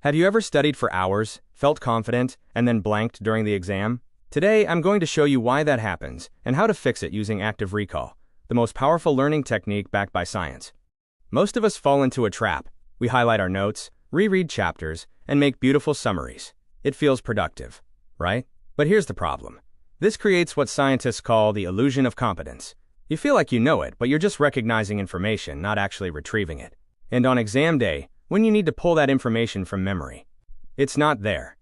Have you ever studied for hours, felt confident, and then blanked during the exam? Today, I'm going to show you why that happens and how to fix it using active recall, the most powerful learning technique backed by science. Most of us fall into a trap. We highlight our notes, reread chapters, and make beautiful summaries. It feels productive, right? But here's the problem. This creates what scientists call the illusion of competence. You feel like you know it, but you're just recognizing information, not actually retrieving it. And on exam day, when you need to pull that information from memory, it's not there.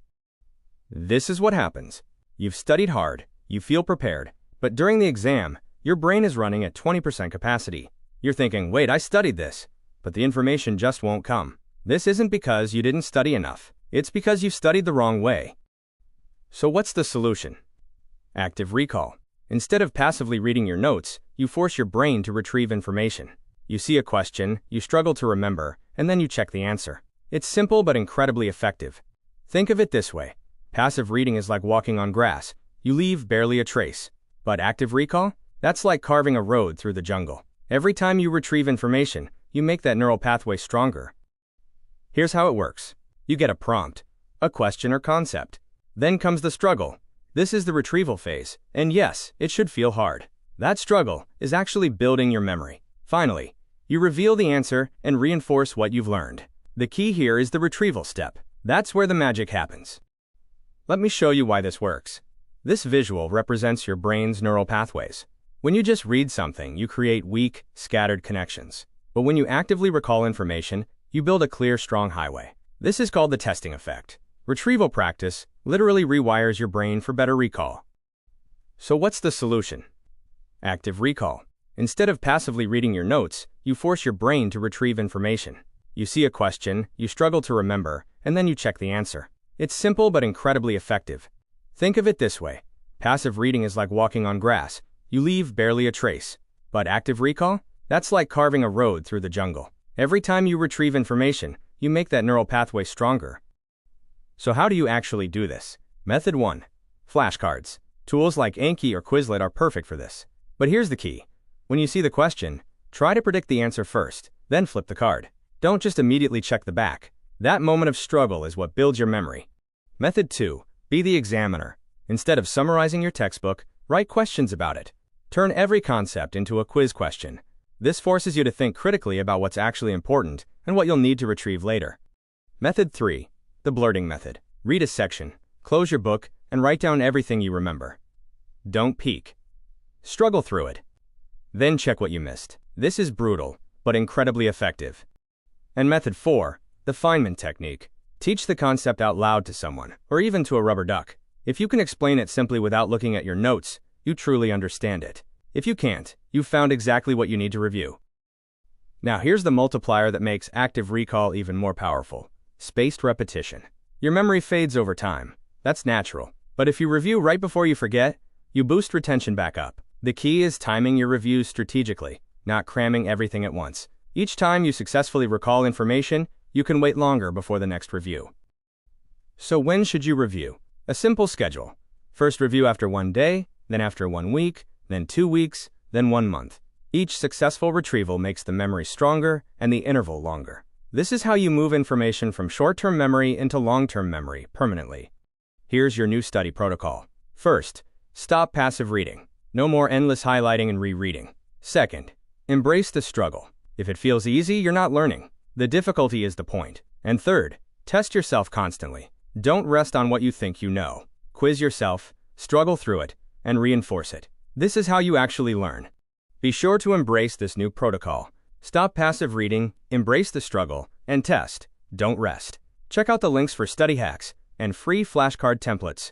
This is what happens. You've studied hard, you feel prepared, but during the exam, your brain is running at 20% capacity. You're thinking, wait, I studied this, but the information just won't come. This isn't because you didn't study enough. It's because you studied the wrong way. So what's the solution? Active recall. Instead of passively reading your notes, you force your brain to retrieve information. You see a question, you struggle to remember, and then you check the answer. It's simple but incredibly effective. Think of it this way. Passive reading is like walking on grass. You leave barely a trace. But active recall? That's like carving a road through the jungle. Every time you retrieve information, you make that neural pathway stronger. Here's how it works. You get a prompt, a question or concept. Then comes the struggle. This is the retrieval phase, and yes, it should feel hard. That struggle is actually building your memory. Finally, you reveal the answer and reinforce what you've learned. The key here is the retrieval step. That's where the magic happens. Let me show you why this works. This visual represents your brain's neural pathways. When you just read something, you create weak, scattered connections. But when you actively recall information, you build a clear, strong highway. This is called the testing effect. Retrieval practice literally rewires your brain for better recall. So what's the solution? Active recall. Instead of passively reading your notes, you force your brain to retrieve information. You see a question, you struggle to remember, and then you check the answer. It's simple but incredibly effective. Think of it this way. Passive reading is like walking on grass. You leave barely a trace. But active recall? That's like carving a road through the jungle. Every time you retrieve information, you make that neural pathway stronger. So how do you actually do this? Method 1. Flashcards. Tools like Anki or Quizlet are perfect for this. But here's the key. When you see the question, try to predict the answer first, then flip the card. Don't just immediately check the back. That moment of struggle is what builds your memory. Method 2. Be the examiner. Instead of summarizing your textbook, write questions about it. Turn every concept into a quiz question. This forces you to think critically about what's actually important and what you'll need to retrieve later. Method 3. The blurting method. Read a section, close your book, and write down everything you remember. Don't peek. Struggle through it. Then check what you missed. This is brutal, but incredibly effective. And method 4, the Feynman technique. Teach the concept out loud to someone, or even to a rubber duck. If you can explain it simply without looking at your notes, you truly understand it. If you can't, you've found exactly what you need to review. Now here's the multiplier that makes active recall even more powerful. Spaced repetition. Your memory fades over time. That's natural. But if you review right before you forget, you boost retention back up. The key is timing your reviews strategically, not cramming everything at once. Each time you successfully recall information, you can wait longer before the next review. So when should you review? A simple schedule. First review after 1 day, then after 1 week, then 2 weeks, then 1 month. Each successful retrieval makes the memory stronger and the interval longer. This is how you move information from short-term memory into long-term memory permanently. Here's your new study protocol. First, stop passive reading. No more endless highlighting and rereading. Second, embrace the struggle. If it feels easy, you're not learning. The difficulty is the point. And third, test yourself constantly. Don't rest on what you think you know. Quiz yourself, struggle through it, and reinforce it. This is how you actually learn. Be sure to embrace this new protocol. Stop passive reading, embrace the struggle, and test. Don't rest. Check out the links for study hacks and free flashcard templates